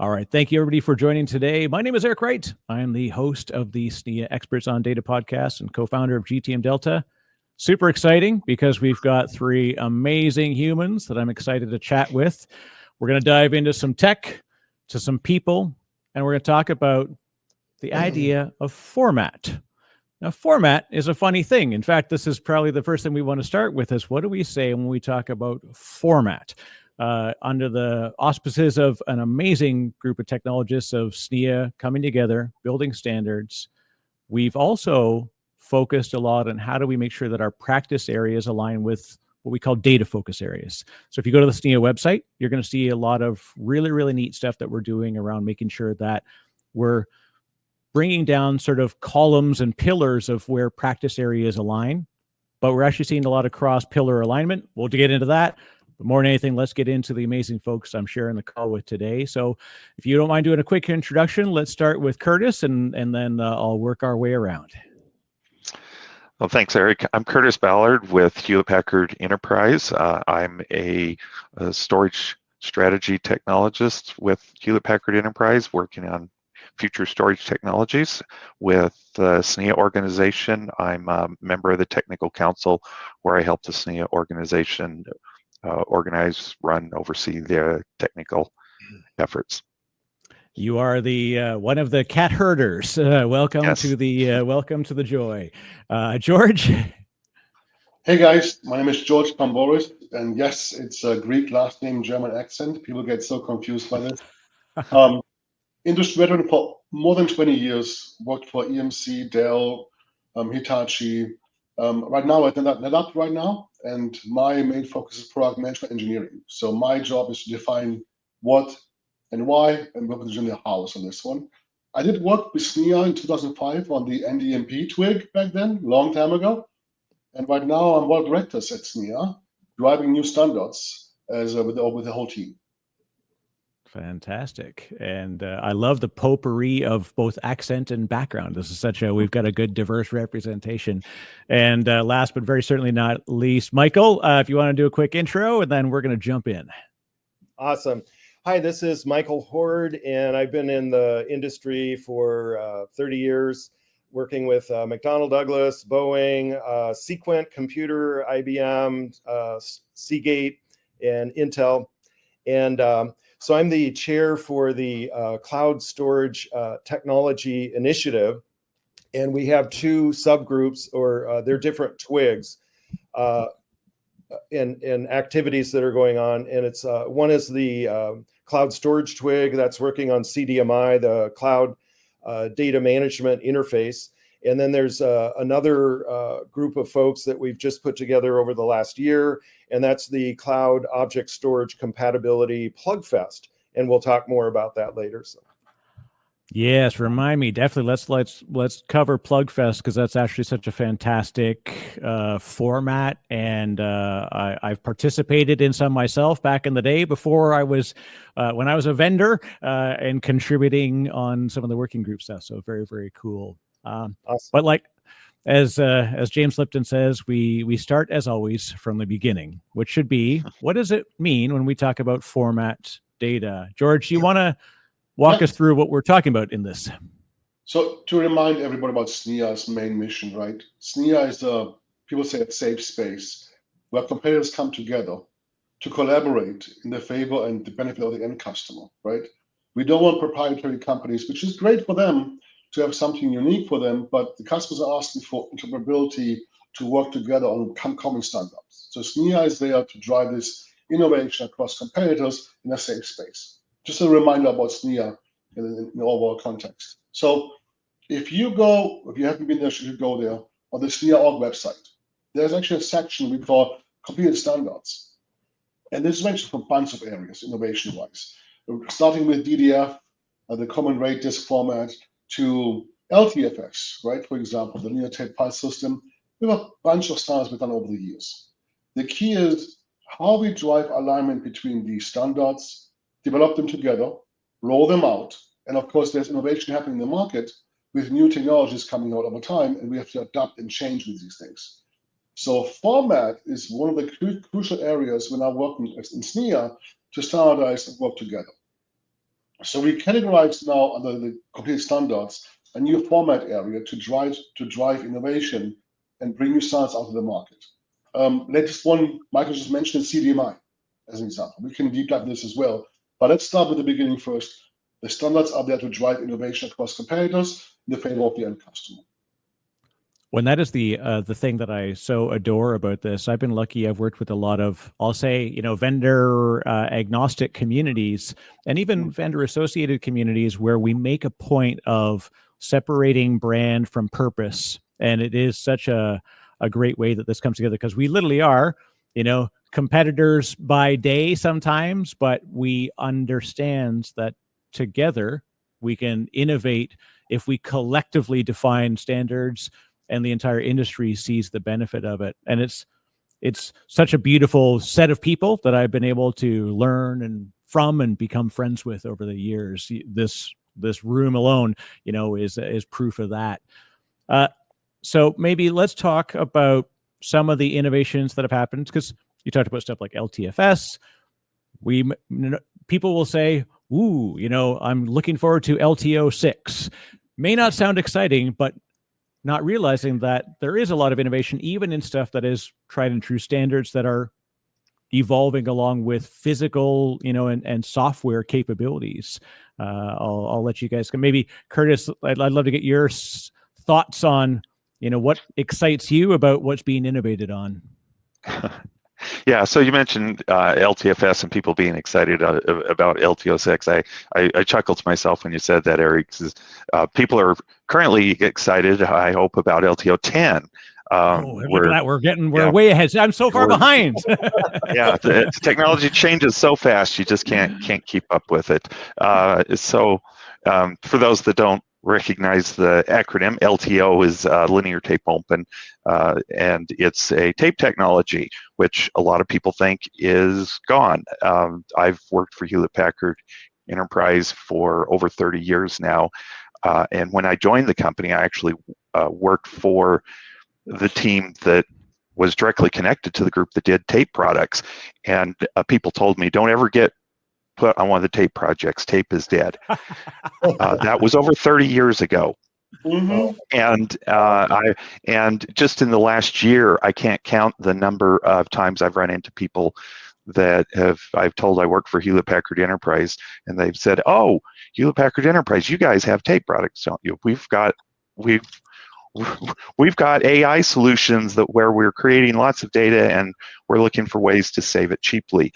All right. Thank you, everybody, for joining today. My name is Eric Wright. I am the host of the SNIA Experts on Data podcast and co-founder of GTM Delta. Super exciting because we've got three amazing humans that I'm excited to chat with. We're going to dive into some tech, to some people, and we're going to talk about the idea of format. Now, format is a funny thing. In fact, this is probably the first thing we want to start with is what do we say when we talk about format? Under the auspices of an amazing group of technologists of SNIA coming together, building standards, we've also focused a lot on how do we make sure that our practice areas align with what we call data focus areas. So if you go to the SNIA website, you're going to see a lot of really, really neat stuff that we're doing around making sure that we're bringing down sort of columns and pillars of where practice areas align, but we're actually seeing a lot of cross-pillar alignment. We'll get into that. But more than anything, let's get into the amazing folks I'm sharing the call with today. So if you don't mind doing a quick introduction, let's start with Curtis, and then I'll work our way around. Well, thanks, Eric. I'm Curtis Ballard with Hewlett-Packard Enterprise. I'm a storage strategy technologist with Hewlett-Packard Enterprise, working on future storage technologies. With the SNIA organization, I'm a member of the technical council, where I help the SNIA organization organize, run, oversee their technical efforts. You are the one of the cat herders. Welcome Yes. to the joy, George. Hey guys, my name is George Pamboris, and yes, it's a Greek last name, German accent. People get so confused by this. Industry veteran for more than 20 years. Worked for EMC, Dell, Hitachi. Right now at NetApp right now, and my main focus is product management engineering. So my job is to define what and why, and work with the house on this one. I did work with SNIA in 2005 on the NDMP twig back then, long time ago. And right now I'm board of directors at SNIA, driving new standards with the whole team. Fantastic. And I love the potpourri of both accent and background. This is we've got a good diverse representation. And last but very certainly not least, Michael, if you want to do a quick intro, and then we're going to jump in. Awesome. Hi, this is Michael Hord, and I've been in the industry for 30 years, working with McDonnell Douglas, Boeing, Sequent Computer, IBM, Seagate, and Intel. And so I'm the chair for the Cloud Storage Technology Initiative, and we have two subgroups, or they're different twigs and activities that are going on. And it's one is the Cloud Storage Twig that's working on CDMI, the Cloud Data Management Interface. And then there's another group of folks that we've just put together over the last year, and that's the Cloud Object Storage Compatibility Plugfest. And we'll talk more about that later. So. Yes, remind me. Definitely, let's cover Plugfest, because that's actually such a fantastic format, and I've participated in some myself back in the day before I was when I was a vendor and contributing on some of the working group stuff. So very, very cool. Awesome. But like as James Lipton says, we start as always from the beginning, which should be, what does it mean when we talk about format data? George, you want to walk us through what we're talking about in this? So to remind everybody about SNIA's main mission, right? SNIA is people say a safe space where competitors come together to collaborate in the favor and the benefit of the end customer, right? We don't want proprietary companies, which is great for them to have something unique for them, but the customers are asking for interoperability to work together on common standards. So SNIA is there to drive this innovation across competitors in a safe space. Just a reminder about SNIA in overall context. So if you haven't been there, you should go there on the SNIA.org website. There's actually a section we call completed standards. And this is mentioned from a bunch of areas, innovation-wise. Starting with DDF, the common RAID disk format, to LTFS, right? For example, the linear tape file system. We have a bunch of standards we've done over the years. The key is how we drive alignment between these standards, develop them together, roll them out, and of course there's innovation happening in the market with new technologies coming out over time, and we have to adapt and change with these things. So format is one of the crucial areas when I'm working in SNIA to standardize and work together. So we categorize now under the complete standards a new format area to drive innovation and bring new standards out of the market. Latest one, Michael just mentioned CDMI as an example. We can deep dive this as well, but let's start with the beginning first. The standards are there to drive innovation across competitors in the favor of the end customer. When that is the thing that I so adore about this, I've been lucky. I've worked with a lot of, I'll say, vendor agnostic communities and even vendor associated communities where we make a point of separating brand from purpose. And it is such a great way that this comes together, because we literally are, competitors by day sometimes, but we understand that together we can innovate if we collectively define standards, and the entire industry sees the benefit of it. And it's such a beautiful set of people that I've been able to learn from and become friends with over the years. This room alone, is proof of that. So maybe let's talk about some of the innovations that have happened, because you talked about stuff like LTFS. People will say, "Ooh, I'm looking forward to LTO6." May not sound exciting, but not realizing that there is a lot of innovation, even in stuff that is tried and true standards that are evolving along with physical, and software capabilities. I'll let you guys go. Maybe Curtis, I'd love to get your thoughts on, what excites you about what's being innovated on. Yeah, so you mentioned LTFS and people being excited about LTO6. I chuckled to myself when you said that, Eric, because people are currently excited, I hope, about LTO10. Look at that. We're way ahead. I'm so far behind. Yeah, the technology changes so fast, you just can't keep up with it. So for those that don't recognize the acronym, LTO is linear tape open, and it's a tape technology which a lot of people think is gone. I've worked for Hewlett-Packard Enterprise for over 30 years now, and when I joined the company, I actually worked for the team that was directly connected to the group that did tape products, and people told me, don't ever get put on one of the tape projects. Tape is dead. That was over 30 years ago. Mm-hmm. And just in the last year, I can't count the number of times I've run into people that I've told I work for Hewlett-Packard Enterprise, and they've said, "Oh, Hewlett-Packard Enterprise, you guys have tape products, don't you? We've got AI solutions where we're creating lots of data and we're looking for ways to save it cheaply."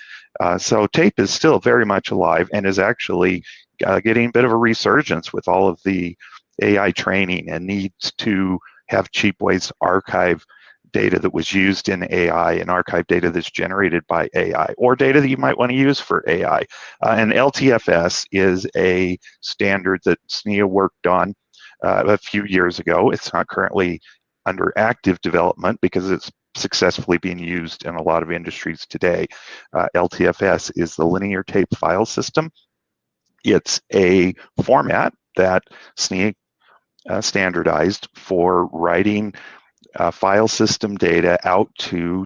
So tape is still very much alive and is actually getting a bit of a resurgence with all of the AI training and needs to have cheap ways to archive data that was used in AI and archive data that's generated by AI or data that you might want to use for AI. And LTFS is a standard that SNIA worked on a few years ago. It's not currently under active development because it's successfully being used in a lot of industries today. LTFS is the linear tape file system. It's a format that SNIA standardized for writing file system data out to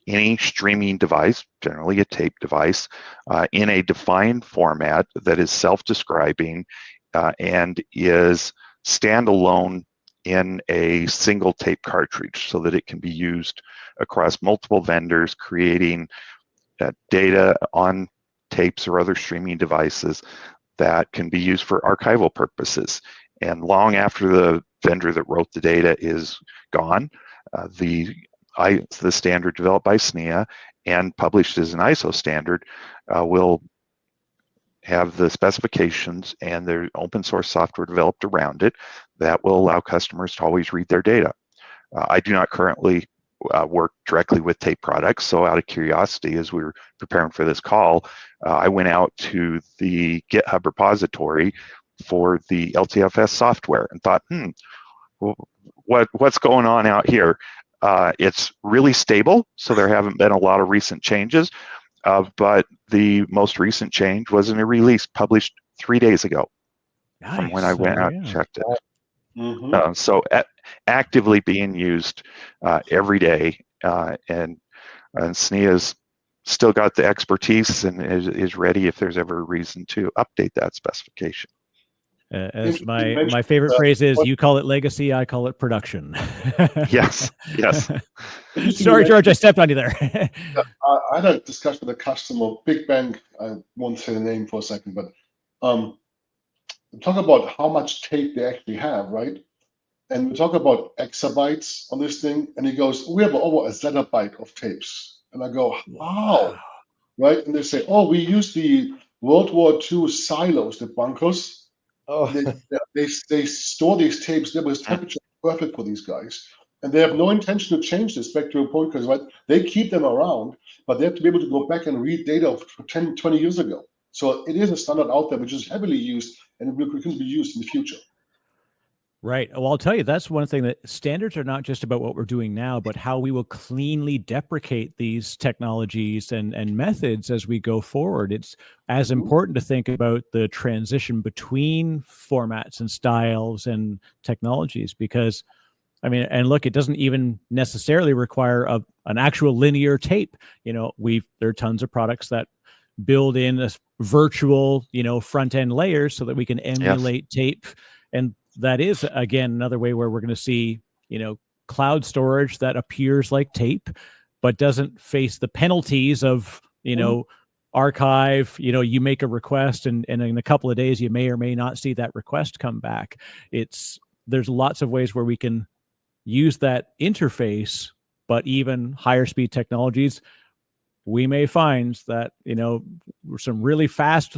any streaming device, generally a tape device, in a defined format that is self-describing and is standalone in a single tape cartridge so that it can be used across multiple vendors, creating data on tapes or other streaming devices that can be used for archival purposes. And long after the vendor that wrote the data is gone, the standard developed by SNIA and published as an ISO standard will have the specifications and their open source software developed around it that will allow customers to always read their data. I do not currently work directly with tape products, so out of curiosity, as we were preparing for this call, I went out to the GitHub repository for the LTFS software and thought, what's going on out here? It's really stable, so there haven't been a lot of recent changes, but the most recent change was in a release published 3 days ago. Nice. From when I went out and checked it. Mm-hmm. So actively being used every day, and SNIA's still got the expertise and is ready if there's ever a reason to update that specification. As my favorite phrase is, you call it legacy, I call it production. Yes, yes. Sorry, George, I stepped on you there. I had a discussion with a customer, big bank, I won't say the name for a second, but talk about how much tape they actually have, right? And we talk about exabytes on this thing, and he goes, we have over a zettabyte of tapes. And I go, wow, right? And they say, oh, we use the World War II silos, the bunkers. Oh. They store these tapes there because temperature is perfect for these guys. And they have no intention to change this, back to your point, because right, they keep them around, but they have to be able to go back and read data of 10, 20 years ago. So it is a standard out there which is heavily used and it will continue to be used in the future. Right. Well, I'll tell you, that's one thing, that standards are not just about what we're doing now, but how we will cleanly deprecate these technologies and methods as we go forward. It's as important to think about the transition between formats and styles and technologies, because, I mean, and look, it doesn't even necessarily require an actual linear tape. You know, there are tons of products that build in a virtual, front end layers so that we can emulate tape. And that is, again, another way where we're going to see, cloud storage that appears like tape, but doesn't face the penalties of, archive. You make a request and in a couple of days, you may or may not see that request come back. There's lots of ways where we can use that interface, but even higher speed technologies, we may find that, some really fast,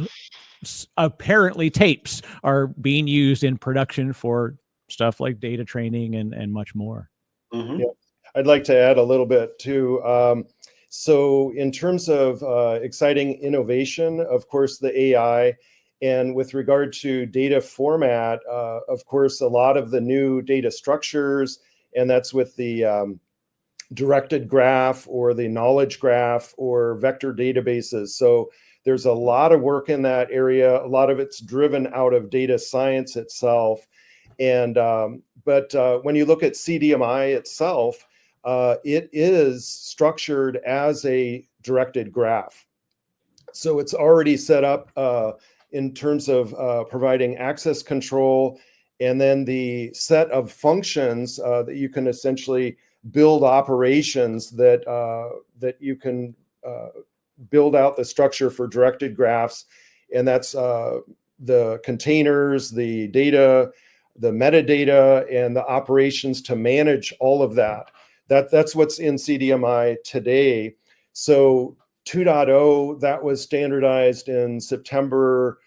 apparently tapes are being used in production for stuff like data training and much more. Yeah. I'd like to add a little bit too. So in terms of exciting innovation, of course, the AI, and with regard to data format, of course, a lot of the new data structures, and that's with the directed graph or the knowledge graph or vector databases. So there's a lot of work in that area. A lot of it's driven out of data science itself. And but when you look at CDMI itself, it is structured as a directed graph. So it's already set up in terms of providing access control, and then the set of functions that you can essentially build operations that you can build out the structure for directed graphs. And that's the containers, the data, the metadata, and the operations to manage all of that. That's what's in CDMI today. So 2.0, that was standardized in September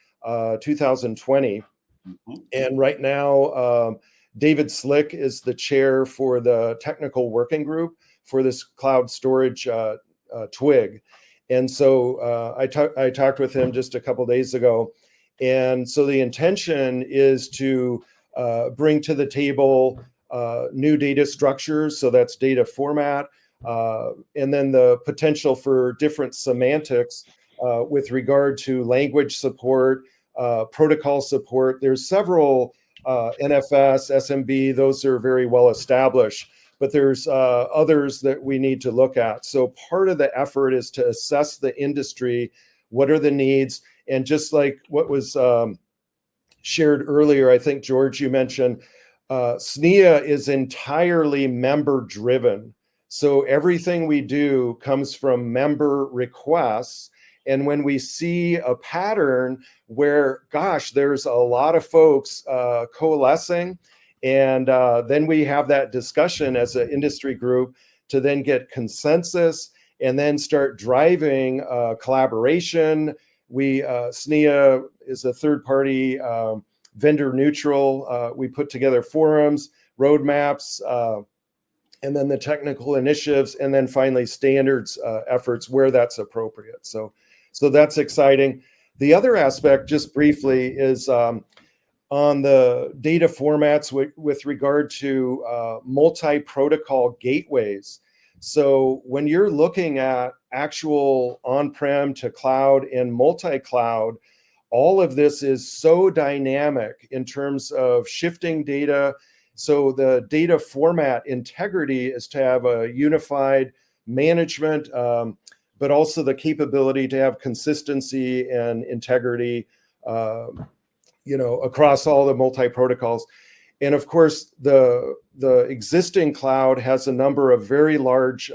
2020. And right now, David Slick is the chair for the technical working group for this cloud storage twig. And so I talked with him just a couple days ago. And so the intention is to bring to the table new data structures. So that's data format, and then the potential for different semantics with regard to language support, protocol support. There's several NFS, SMB, those are very well established, but there's others that we need to look at. So part of the effort is to assess the industry, what are the needs, and just like what was shared earlier, I think, George, you mentioned, SNIA is entirely member driven. So everything we do comes from member requests. And when we see a pattern where, gosh, there's a lot of folks coalescing, and then we have that discussion as an industry group to then get consensus and then start driving collaboration. SNIA is a third-party vendor neutral. We put together forums, roadmaps, and then the technical initiatives, and then finally standards efforts where that's appropriate. So that's exciting. The other aspect, just briefly, is on the data formats with regard to multi-protocol gateways. So when you're looking at actual on-prem to cloud and multi-cloud, all of this is so dynamic in terms of shifting data. So the data format integrity is to have a unified management, but also the capability to have consistency and integrity, across all the multi-protocols. And of course, the existing cloud has a number of very large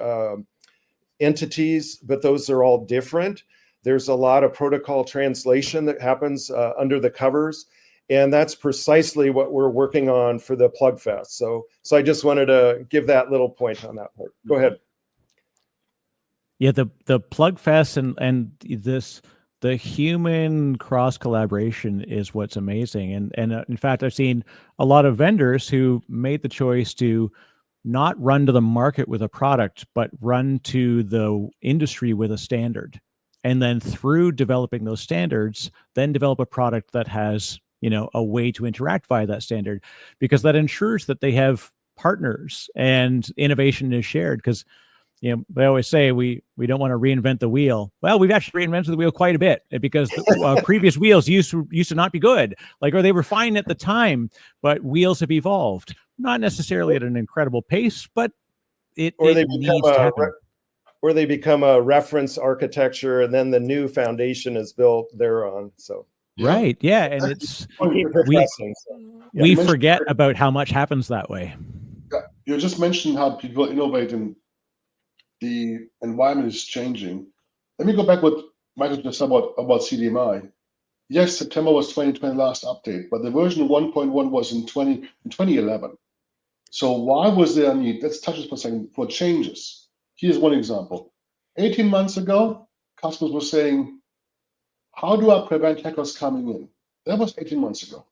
entities, but those are all different. There's a lot of protocol translation that happens under the covers. And that's precisely what we're working on for the Plugfest. So I just wanted to give that little point on that part. Go ahead. Yeah, the Plugfest and the human cross collaboration is what's amazing. And in fact, I've seen a lot of vendors who made the choice to not run to the market with a product, but run to the industry with a standard. And then through developing those standards, then develop a product that has, a way to interact via that standard, because that ensures that they have partners and innovation is shared. Because they always say we don't want to reinvent the wheel. Well, we've actually reinvented the wheel quite a bit, because the previous wheels used to not be good, or they were fine at the time, but wheels have evolved, not necessarily at an incredible pace, but it needs to happen. Or they become a reference architecture, and then the new foundation is built thereon. So right, yeah, and it's we forget about how much happens that way. You just mentioned how people innovate and the environment is changing. Let me go back what Michael just said about CDMI. Yes, September was 2020 last update, but the version 1.1 was in 2011. So why was there a need? Let's touch this for a second, for changes. Here's one example. 18 months ago, customers were saying, how do I prevent hackers coming in? That was 18 months ago.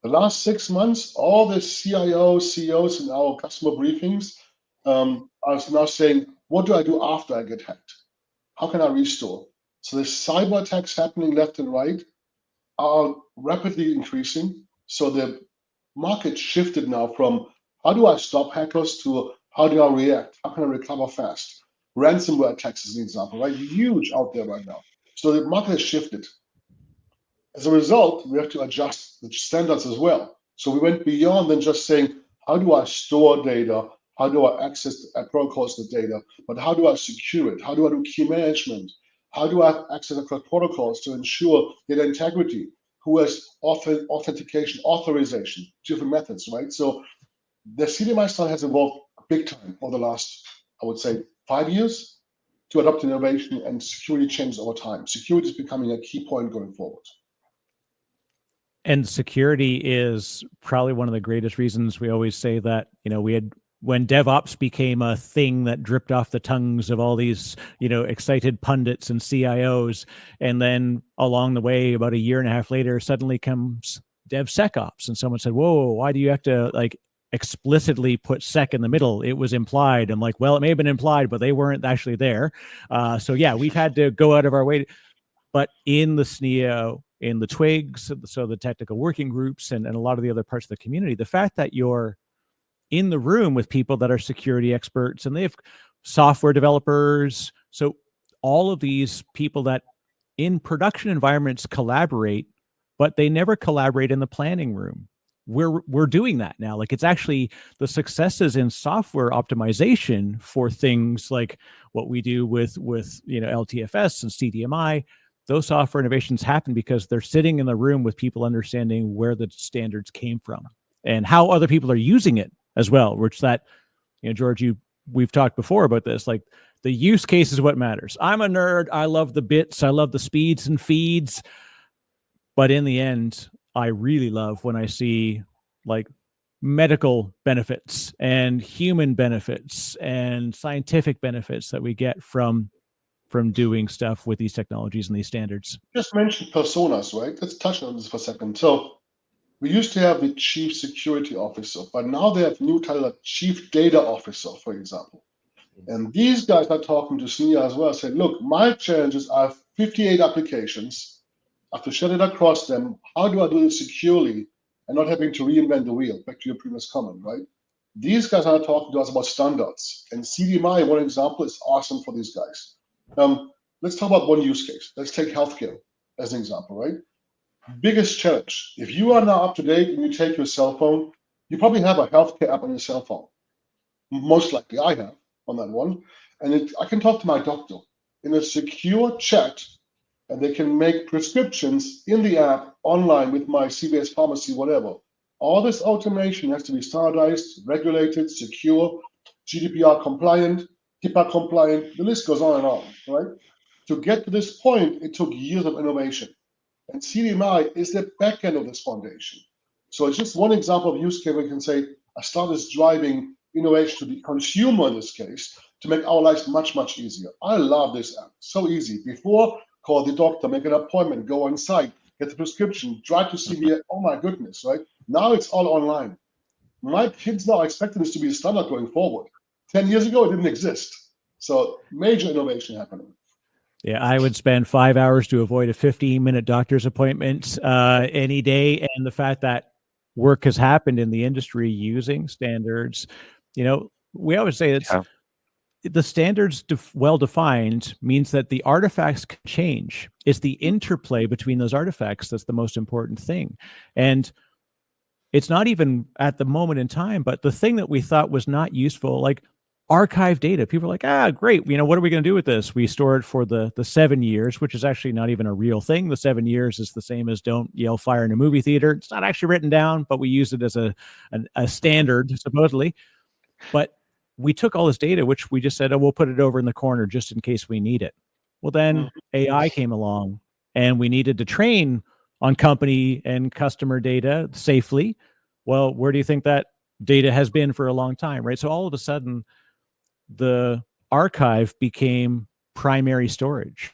The last 6 months, all the CIOs, CEOs in our customer briefings are now saying, what do I do after I get hacked? How can I restore? So the cyber attacks happening left and right are rapidly increasing. So the market shifted now from how do I stop hackers to how do I react? How can I recover fast? Ransomware attacks is an example, right? Huge out there right now. So the market has shifted. As a result, we have to adjust the standards as well. So we went beyond than just saying, how do I store data? How do I access protocols to the data? But how do I secure it? How do I do key management? How do I access across protocols to ensure data integrity? Who has authentication, authorization, different methods, right? So the CDMI style has evolved big time over the last, I would say, 5 years to adopt innovation, and security changes over time. Security is becoming a key point going forward. And security is probably one of the greatest reasons we always say that, when DevOps became a thing that dripped off the tongues of all these, excited pundits and CIOs. And then along the way, about a year and a half later, suddenly comes DevSecOps. And someone said, whoa, why do you have to explicitly put sec in the middle? It was implied. I'm like, well, it may have been implied, but they weren't actually there. So yeah, we've had to go out of our way. But in the SNIA, in the twigs, so the technical working groups and a lot of the other parts of the community, the fact that you're in the room with people that are security experts and they have software developers. So all of these people that in production environments collaborate, but they never collaborate in the planning room. We're doing that now. It's actually the successes in software optimization for things like what we do with LTFS and CDMI. Those software innovations happen because they're sitting in the room with people understanding where the standards came from and how other people are using it as well, which that, George, we've talked before about this, the use case is what matters. I'm a nerd. I love the bits. I love the speeds and feeds. But in the end, I really love when I see medical benefits and human benefits and scientific benefits that we get from doing stuff with these technologies and these standards. Just mentioned personas, right? Let's touch on this for a second. So we used to have the chief security officer, but now they have new title, like chief data officer, for example. And these guys are talking to SNIA as well, saying, look, my challenges are 58 applications. I have to shut it across them. How do I do this securely and not having to reinvent the wheel? Back to your previous comment, right? These guys are talking to us about standards. And CDMI, one example, is awesome for these guys. Let's talk about one use case. Let's take healthcare as an example, right? Biggest challenge. If you are now up to date and you take your cell phone, you probably have a healthcare app on your cell phone. Most likely I have on that one. And I can talk to my doctor. in a secure chat, and they can make prescriptions in the app online with my CVS pharmacy, whatever. All this automation has to be standardized, regulated, secure, GDPR compliant, HIPAA compliant. The list goes on and on, right? To get to this point, it took years of innovation. And CDMI is the back end of this foundation. So it's just one example of use case where we can say, I start this driving innovation to the consumer in this case to make our lives much, much easier. I love this app. So easy. Before, call the doctor, make an appointment, go on site, get the prescription, drive to CVS. Oh my goodness, right? Now it's all online. My kids now are expecting this to be the standard going forward. 10 years ago, it didn't exist. So major innovation happening. Yeah, I would spend 5 hours to avoid a 15-minute doctor's appointment any day. And the fact that work has happened in the industry using standards, we always say it's the standards well-defined means that the artifacts can change. It's the interplay between those artifacts that's the most important thing. And it's not even at the moment in time, but the thing that we thought was not useful, like archive data. People are like, great. What are we going to do with this? We store it for the 7 years, which is actually not even a real thing. The 7 years is the same as don't yell fire in a movie theater. It's not actually written down, but we use it as a standard, supposedly. But we took all this data, which we just said, we'll put it over in the corner just in case we need it. Well, then AI came along and we needed to train on company and customer data safely. Well, where do you think that data has been for a long time, right? So all of a sudden, the archive became primary storage,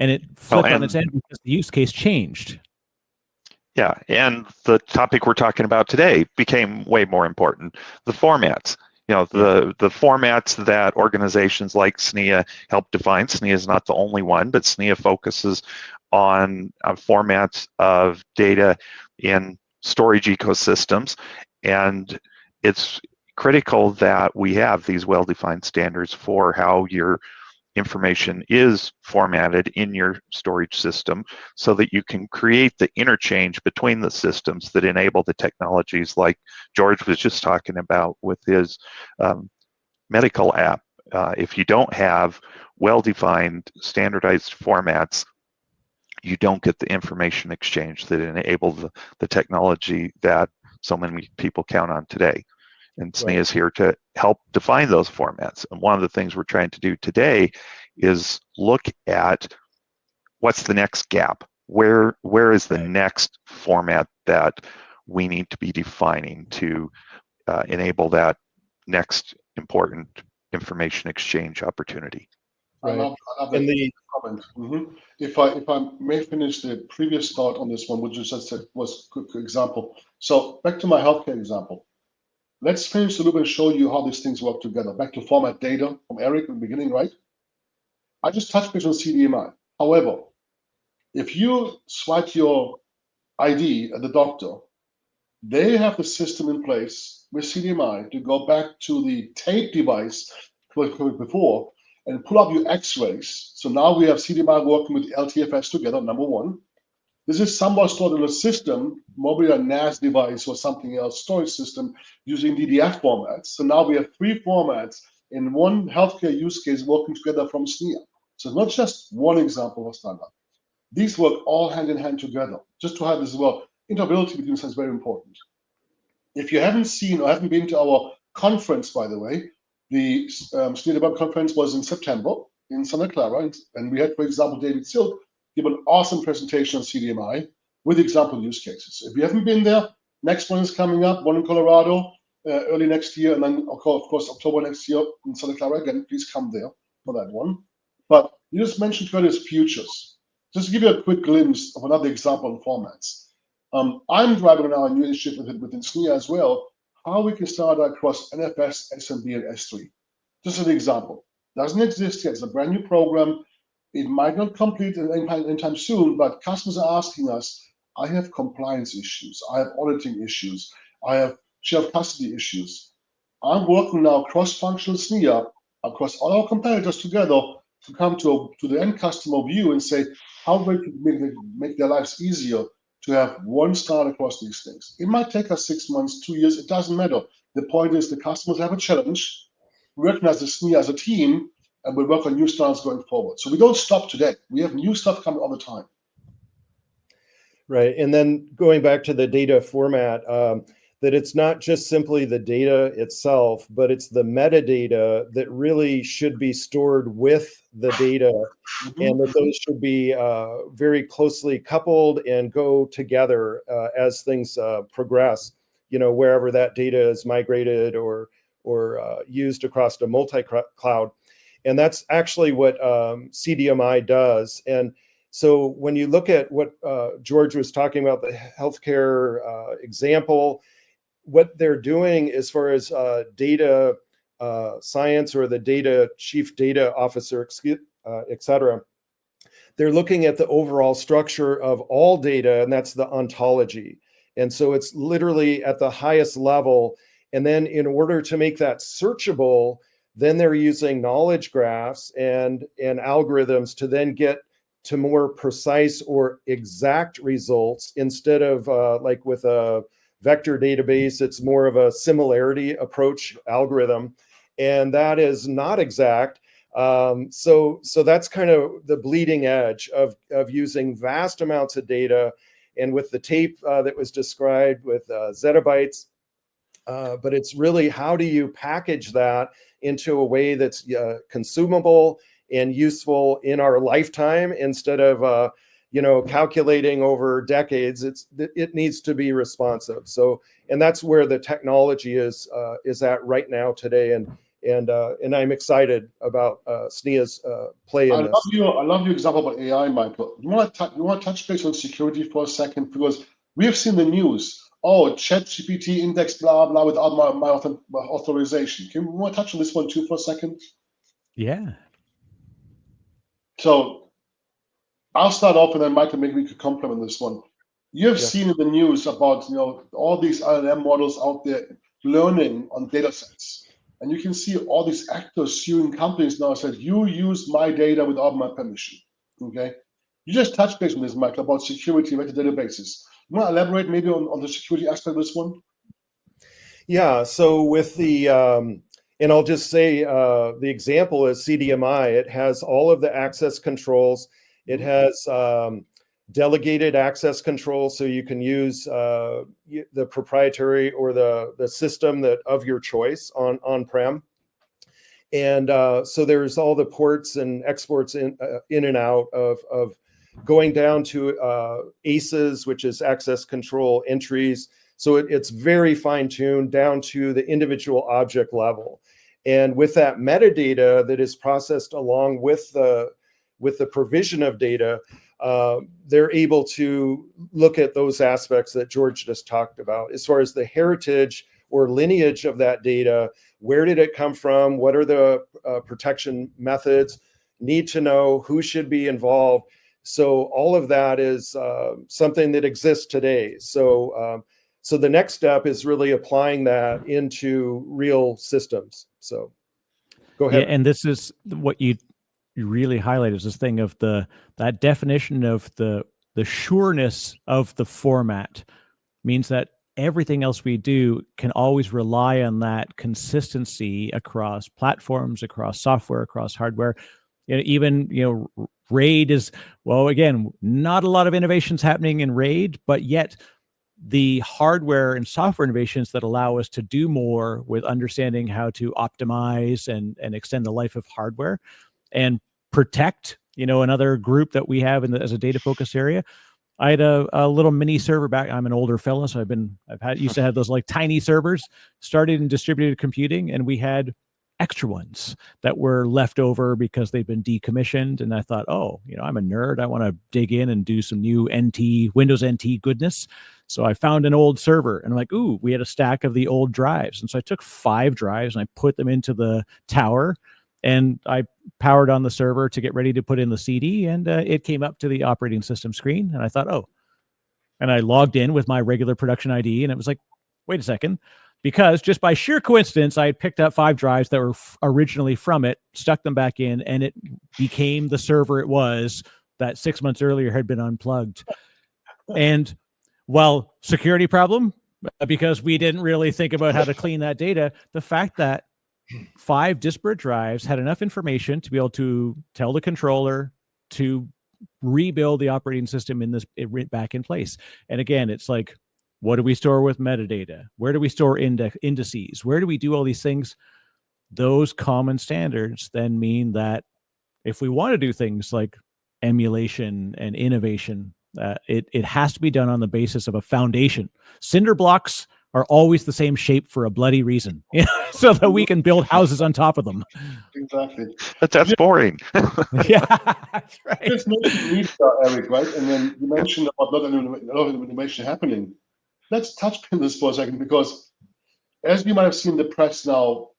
and it flipped on its end because the use case changed. Yeah, and the topic we're talking about today became way more important. The formats, the formats that organizations like SNIA help define. SNIA is not the only one, but SNIA focuses on formats of data in storage ecosystems, and it's critical that we have these well-defined standards for how your information is formatted in your storage system so that you can create the interchange between the systems that enable the technologies like George was just talking about with his medical app. If you don't have well-defined standardized formats, you don't get the information exchange that enables the technology that so many people count on today. And SNIA is here to help define those formats. And one of the things we're trying to do today is look at what's the next gap. Where is the next format that we need to be defining to enable that next important information exchange opportunity? I love that comment. If I may finish the previous thought on this one, which you just said was a good example. So back to my healthcare example. Let's finish the loop and show you how these things work together. Back to format data from Eric in the beginning, right? I just touched base on CDMI. However, if you swipe your ID at the doctor, they have the system in place with CDMI to go back to the tape device before and pull up your x-rays. So now we have CDMI working with LTFS together, number one. This is somewhat stored in a system, maybe a NAS device or something else, storage system using DDF formats. So now we have 3 formats in one healthcare use case working together from SNIA. So it's not just one example of standard. These work all hand in hand together. Just to have this as well, interoperability between us is very important. If you haven't seen or haven't been to our conference, by the way, the SNIA Web conference was in September in Santa Clara, and we had, for example, David Silk give an awesome presentation on CDMI with example use cases. If you haven't been there, next one is coming up, one in Colorado early next year, and then of course October next year in Santa Clara again. Please come there for that one. But you just mentioned Curtis futures. Just to give you a quick glimpse of another example on formats. I'm driving now a new initiative within SNIA as well, how we can start across NFS, SMB, and S3. Just an example. Doesn't exist yet. It's a brand new program. It might not complete anytime soon, but customers are asking us, I have compliance issues, I have auditing issues, I have share of custody issues. I'm working now cross-functional SNIA across all our competitors together to come to the end customer view and say, how we can make their lives easier to have one start across these things. It might take us 6 months, 2 years, it doesn't matter. The point is the customers have a challenge, recognize the SNIA as a team, and we'll work on new standards going forward. So we don't stop today. We have new stuff coming all the time. Right. And then going back to the data format, that it's not just simply the data itself, but it's the metadata that really should be stored with the data, and that those should be very closely coupled and go together as things progress, wherever that data is migrated or used across a multi-cloud. And that's actually what CDMI does. And so when you look at what George was talking about, the healthcare example, what they're doing as far as data science or the data chief data officer, et cetera, they're looking at the overall structure of all data, and that's the ontology. And so it's literally at the highest level. And then in order to make that searchable, then they're using knowledge graphs and algorithms to then get to more precise or exact results, instead of like with a vector database, it's more of a similarity approach algorithm, and that is not exact. So that's kind of the bleeding edge of using vast amounts of data, and with the tape that was described with zettabytes. But it's really, how do you package that into a way that's consumable and useful in our lifetime, instead of calculating over decades. It needs to be responsive. So, and that's where the technology is at right now today. And I'm excited about SNIA's play in this. I love your example about AI, Michael. You want to touch base on security for a second, because we have seen the news. Oh, ChatGPT index blah blah without my authorization. You want to touch on this one too for a second? Yeah. So I'll start off, and then Michael, maybe we could complement this one. You have seen in the news about all these LLM models out there learning on data sets, and you can see all these actors suing companies now said, you used my data without my permission. Okay, you just touched base on this, Michael, about security vector databases. You want to elaborate maybe on the security aspect of this one? Yeah. So with the and I'll just say the example is CDMI. It has all of the access controls. It has delegated access control, so you can use the proprietary or the system that of your choice on-prem. And so there's all the ports and exports in and out of going down to ACEs, which is access control entries. So it's very fine-tuned down to the individual object level. And with that metadata that is processed along with the provision of data, they're able to look at those aspects that George just talked about, as far as the heritage or lineage of that data. Where did it come from? What are the protection methods? Need to know who should be involved. So all of that is something that exists today. So the next step is really applying that into real systems. So go ahead. Yeah, and this is what you really highlight, is this thing of that definition of the sureness of the format means that everything else we do can always rely on that consistency across platforms, across software, across hardware. Even RAID is, well, again, not a lot of innovations happening in RAID, but yet the hardware and software innovations that allow us to do more with understanding how to optimize and extend the life of hardware and protect, another group that we have as a data focus area. I had a little mini server back. I'm an older fella, so used to have those like tiny servers, started in distributed computing, and we had extra ones that were left over because they've been decommissioned. And I thought, I'm a nerd. I want to dig in and do some new Windows NT goodness. So I found an old server, and I'm like, ooh, we had a stack of the old drives. And so I took 5 drives and I put them into the tower, and I powered on the server to get ready to put in the CD, and it came up to the operating system screen. And I thought, and I logged in with my regular production ID, and it was like, wait a second, because just by sheer coincidence, I had picked up 5 drives that were originally from it, stuck them back in, and it became the server it was that 6 months earlier had been unplugged. And security problem, because we didn't really think about how to clean that data, the fact that 5 disparate drives had enough information to be able to tell the controller to rebuild the operating system back in place. And again, it's like, what do we store with metadata? Where do we store indices? Where do we do all these things? Those common standards then mean that if we want to do things like emulation and innovation, it has to be done on the basis of a foundation. Cinder blocks are always the same shape for a bloody reason, so that we can build houses on top of them. Exactly. But that's boring. Yeah, that's right. Just mentioned Eric, right? And then you mentioned about not a lot of innovation happening. Let's touch on this for a second, because as you might have seen in the press now,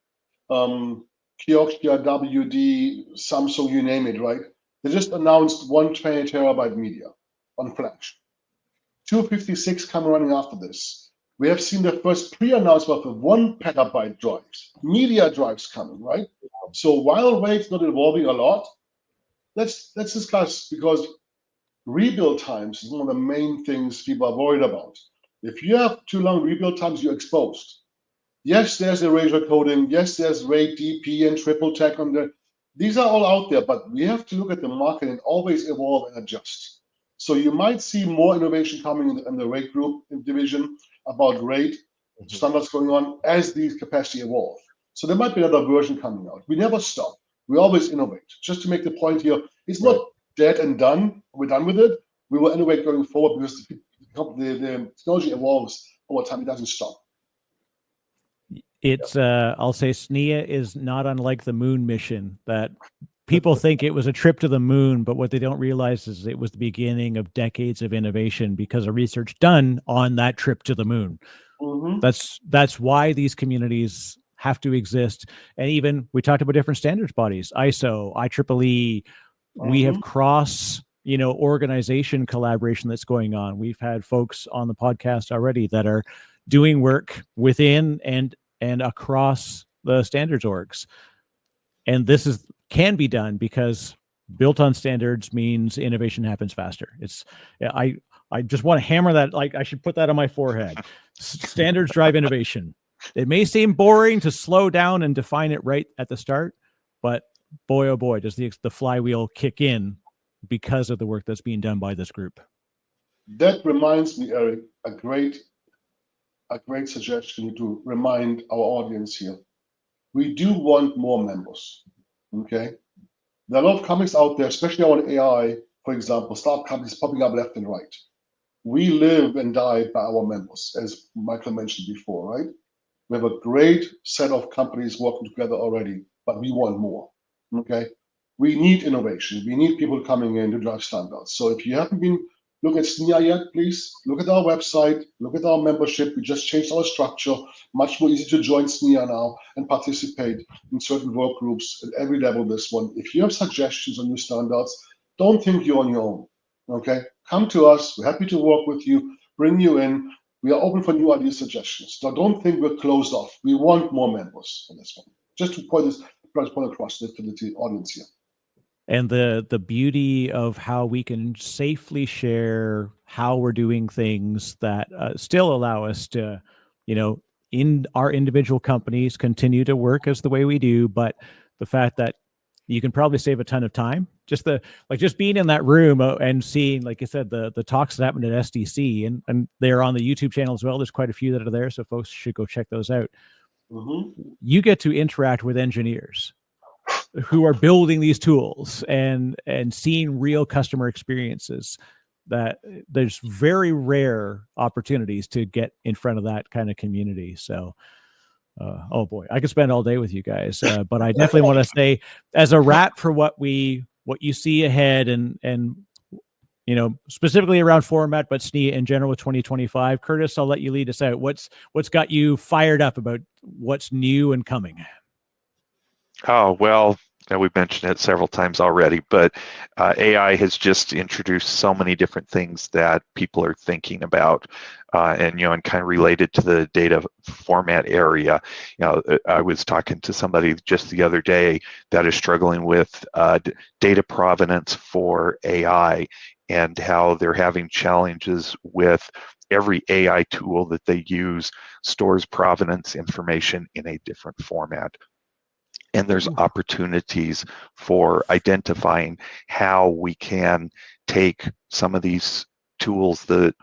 Kioxia, WD, Samsung, you name it, right? They just announced 120 terabyte media on flash. 256 come running after this. We have seen the first pre-announcement of 1 petabyte drives, media drives coming, right? So while rate's not evolving a lot, let's discuss, because rebuild times is one of the main things people are worried about. If you have too long rebuild times, you're exposed. Yes, there's erasure coding. Yes, there's RAID, DP, and triple tech on there. These are all out there, but we have to look at the market and always evolve and adjust. So you might see more innovation coming in the RAID group division about RAID standards going on as these capacity evolve. So there might be another version coming out. We never stop. We always innovate. Just to make the point here, it's not dead and done. We're done with it. We will innovate going forward, because the technology evolves over time. It doesn't stop. It's I'll say SNIA is not unlike the moon mission, that people think it was a trip to the moon, but what they don't realize is it was the beginning of decades of innovation because of research done on that trip to the moon. Mm-hmm. That's why these communities have to exist. And even we talked about different standards bodies, ISO, IEEE. We have cross, organization collaboration that's going on. We've had folks on the podcast already that are doing work within and across the standards orgs. And this can be done because built on standards means innovation happens faster. I just want to hammer that, like I should put that on my forehead. Standards drive innovation. It may seem boring to slow down and define it right at the start, but boy, oh boy, does the flywheel kick in because of the work that's being done by this group. That reminds me, Eric, a great suggestion to remind our audience here. We do want more members, okay? There are a lot of companies out there, especially on AI, for example, startup companies popping up left and right. We live and die by our members, as Michael mentioned before, right? We have a great set of companies working together already, but we want more, okay? We need innovation. We need people coming in to drive standards. So if you haven't been looking at SNIA yet, please look at our website, look at our membership. We just changed our structure, much more easy to join SNIA now and participate in certain work groups at every level of this one. If you have suggestions on new standards, don't think you're on your own, okay? Come to us. We're happy to work with you, bring you in. We are open for new ideas, suggestions. So don't think we're closed off. We want more members on this one. Just to point across to the audience here. And the beauty of how we can safely share how we're doing things that still allow us to, in our individual companies, continue to work as the way we do, but the fact that you can probably save a ton of time. Just being in that room and seeing, like I said, the talks that happened at SDC, and they're on the YouTube channel as well. There's quite a few that are there, so folks should go check those out. Mm-hmm. You get to interact with engineers who are building these tools and seeing real customer experiences. That there's very rare opportunities to get in front of that kind of community. So oh boy, I could spend all day with you guys, but I definitely want to say, as a wrap for what you see ahead, and specifically around format, but SNIA in general with 2025. Curtis, I'll let you lead us out. What's got you fired up about what's new and coming? Oh, well, we've mentioned it several times already, but AI has just introduced so many different things that people are thinking about, and kind of related to the data format area. I was talking to somebody just the other day that is struggling with data provenance for AI, and how they're having challenges with every AI tool that they use stores provenance information in a different format. And there's opportunities for identifying how we can take some of these tools that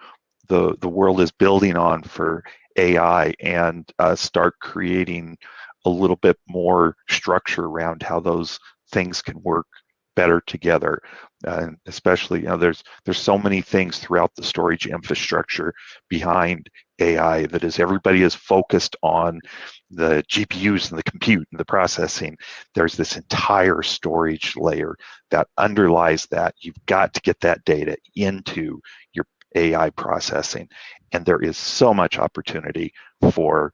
the world is building on for AI and start creating a little bit more structure around how those things can work better together. And especially, there's so many things throughout the storage infrastructure behind AI that is everybody is focused on the GPUs and the compute and the processing. There's this entire storage layer that underlies that. You've got to get that data into your AI processing. And there is so much opportunity for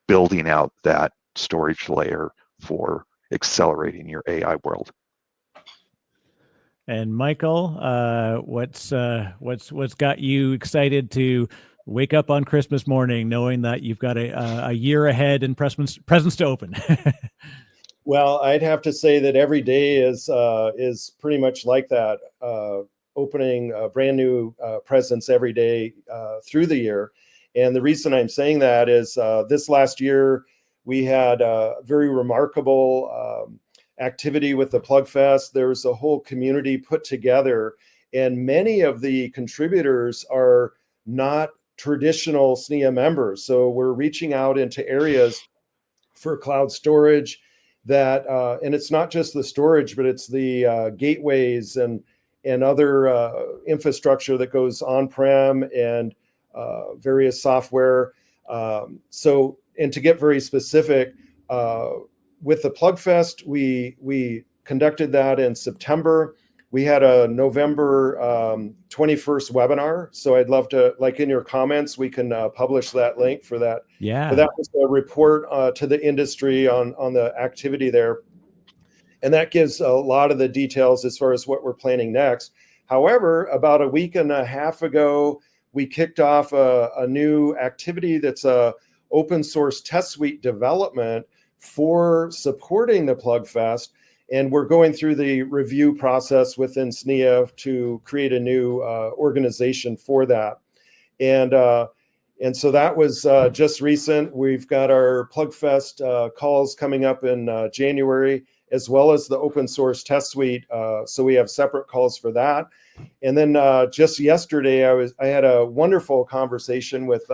building out that storage layer for accelerating your AI world. And Michael, what's got you excited to wake up on Christmas morning knowing that you've got a year ahead and presents to open? Well, I'd have to say that every day is pretty much like that, opening brand new presents every day through the year. And the reason I'm saying that is this last year we had a very remarkable activity with the Plugfest. There was a whole community put together, and many of the contributors are not traditional SNIA members. So we're reaching out into areas for cloud storage that, and it's not just the storage, but it's the gateways and other infrastructure that goes on-prem and various software. So, and to get very specific, with the Plugfest, we conducted that in September. We had a November 21st webinar. So I'd love to, like in your comments, we can publish that link for that. Yeah. But that was a report to the industry on the activity there. And that gives a lot of the details as far as what we're planning next. However, about a week and a half ago, we kicked off a new activity that's a open source test suite development for supporting the Plugfest. And we're going through the review process within SNIA to create a new organization for that. And so that was just recent. We've got our Plugfest calls coming up in January, as well as the open source test suite. So we have separate calls for that. And then just yesterday, I had a wonderful conversation with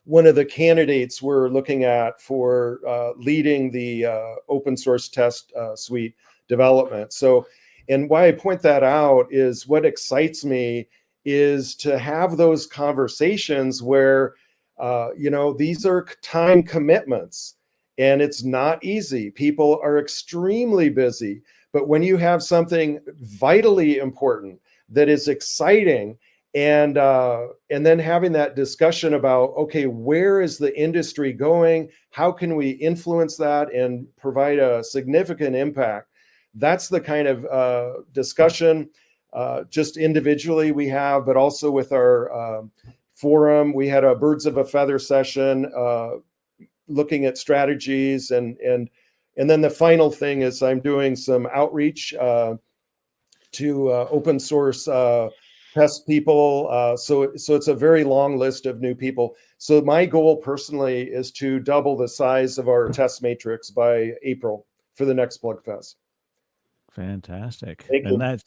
one of the candidates we're looking at for leading the open source test suite development. So, and why I point that out is what excites me is to have those conversations where, these are time commitments and it's not easy. People are extremely busy, but when you have something vitally important that is exciting, and then having that discussion about, okay, where is the industry going? How can we influence that and provide a significant impact? That's the kind of discussion just individually we have, but also with our forum. We had a birds of a feather session looking at strategies. And then the final thing is I'm doing some outreach to open source test people. So it's a very long list of new people. So my goal personally is to double the size of our test matrix by April for the next Plugfest. Fantastic. Thank you. And that's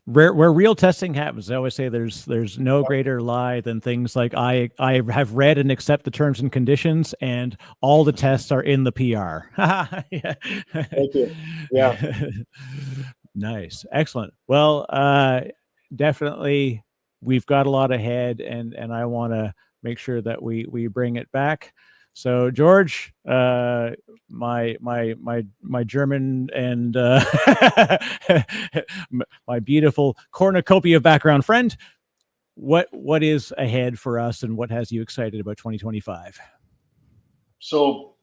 where real testing happens. I always say there's no greater lie than things like I have read and accept the terms and conditions and all the tests are in the PR. Yeah. Thank you. Yeah. Nice. Excellent. Well, definitely we've got a lot ahead and I want to make sure that we bring it back. So George, my German and my beautiful cornucopia background friend, what is ahead for us and what has you excited about 2025? So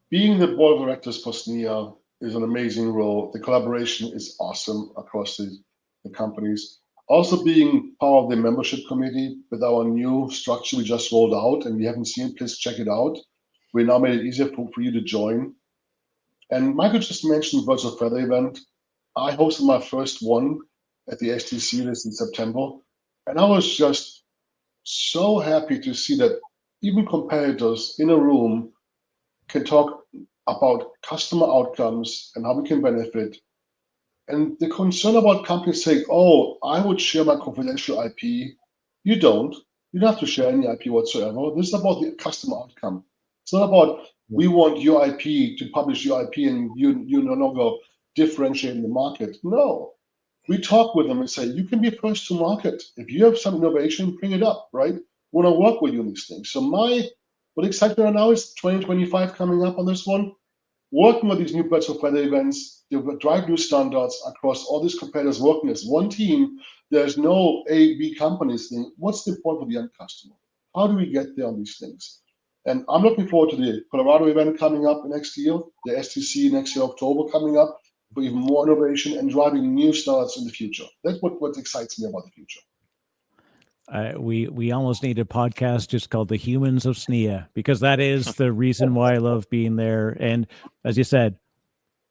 being the board of directors for SNIA is an amazing role. The collaboration is awesome across the companies. Also being part of the membership committee with our new structure we just rolled out and we haven't seen, please check it out. We now made it easier for you to join. And Michael just mentioned Birds of Feather event. I hosted my first one at the STC this in September. And I was just so happy to see that even competitors in a room can talk about customer outcomes and how we can benefit. And the concern about companies saying, oh, I would share my confidential IP. You don't. You don't have to share any IP whatsoever. This is about the customer outcome. It's not about we want your IP to publish your IP and you no longer differentiate in the market. No. We talk with them and say, you can be first to market. If you have some innovation, bring it up, right? We want to work with you on these things. So what excites me right now is 2025 coming up on this one. Working with these new Birds of Weather events, they drive new standards across all these competitors working as one team. There's no A, B companies thing. What's the point for the end customer? How do we get there on these things? And I'm looking forward to the Colorado event coming up next year, the STC next year, October coming up, for even more innovation and driving new standards in the future. That's what excites me about the future. We almost need a podcast just called The Humans of SNIA, because that is the reason why I love being there. And as you said,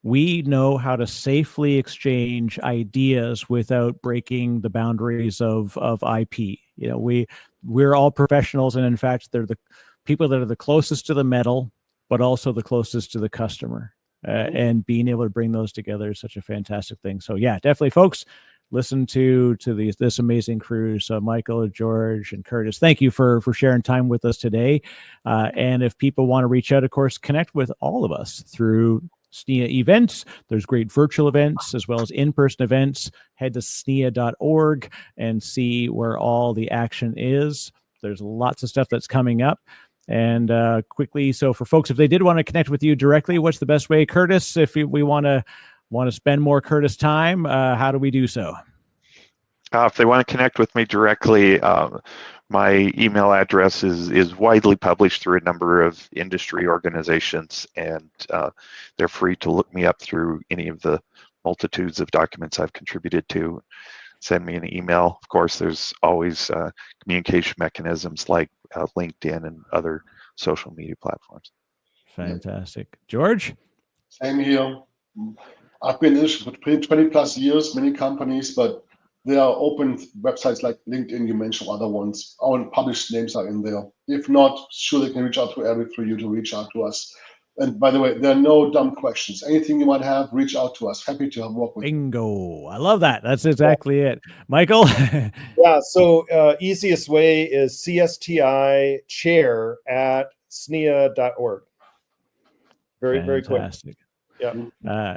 we know how to safely exchange ideas without breaking the boundaries of IP. You know, we're all professionals, and in fact, they're the people that are the closest to the metal, but also the closest to the customer. And being able to bring those together is such a fantastic thing. So yeah, definitely, folks, listen to this amazing crew. So Michael, George, and Curtis, thank you for sharing time with us today. And if people want to reach out, of course, connect with all of us through SNIA events. There's great virtual events as well as in-person events. Head to SNIA.org and see where all the action is. There's lots of stuff that's coming up. And quickly, so for folks, if they did want to connect with you directly, what's the best way? Curtis, if we want to spend more Curtis time, how do we do so? If they want to connect with me directly, my email address is widely published through a number of industry organizations, and they're free to look me up through any of the multitudes of documents I've contributed to. Send me an email. Of course, there's always communication mechanisms like LinkedIn and other social media platforms. Fantastic. George? Same here. I've been in this for 20 plus years, many companies, but there are open websites like LinkedIn, you mentioned other ones. Our published names are in there. If not, sure, they can reach out to Eric for you to reach out to us. And by the way, there are no dumb questions. Anything you might have, reach out to us. Happy to work with you. Bingo. I love that. That's exactly it. Michael? Yeah, so easiest way is CSTI chair at SNIA.org. Very quick. Fantastic. Yeah.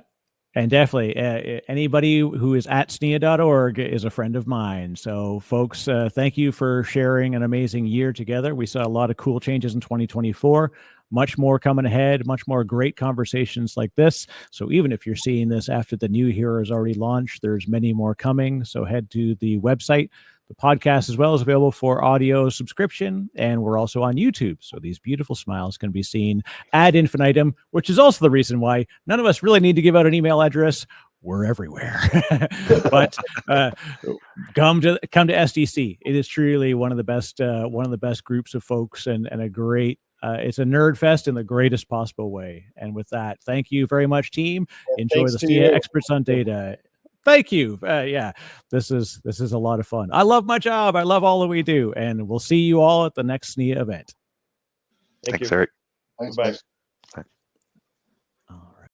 And definitely, anybody who is at SNIA.org is a friend of mine. So, folks, thank you for sharing an amazing year together. We saw a lot of cool changes in 2024. Much more coming ahead, much more great conversations like this. So even if you're seeing this after the new year is already launched, there's many more coming. So head to the website. The podcast as well is available for audio subscription, and we're also on YouTube. So these beautiful smiles can be seen ad infinitum, which is also the reason why none of us really need to give out an email address. We're everywhere. But come to SDC. It is truly one of the best groups of folks, and a great. It's a nerd fest in the greatest possible way. And with that, thank you very much, team. Enjoy the SNIA Experts on Data. Thank you. Yeah, this is a lot of fun. I love my job. I love all that we do. And we'll see you all at the next SNIA event. Thanks, Eric. Thanks, Bye. guys.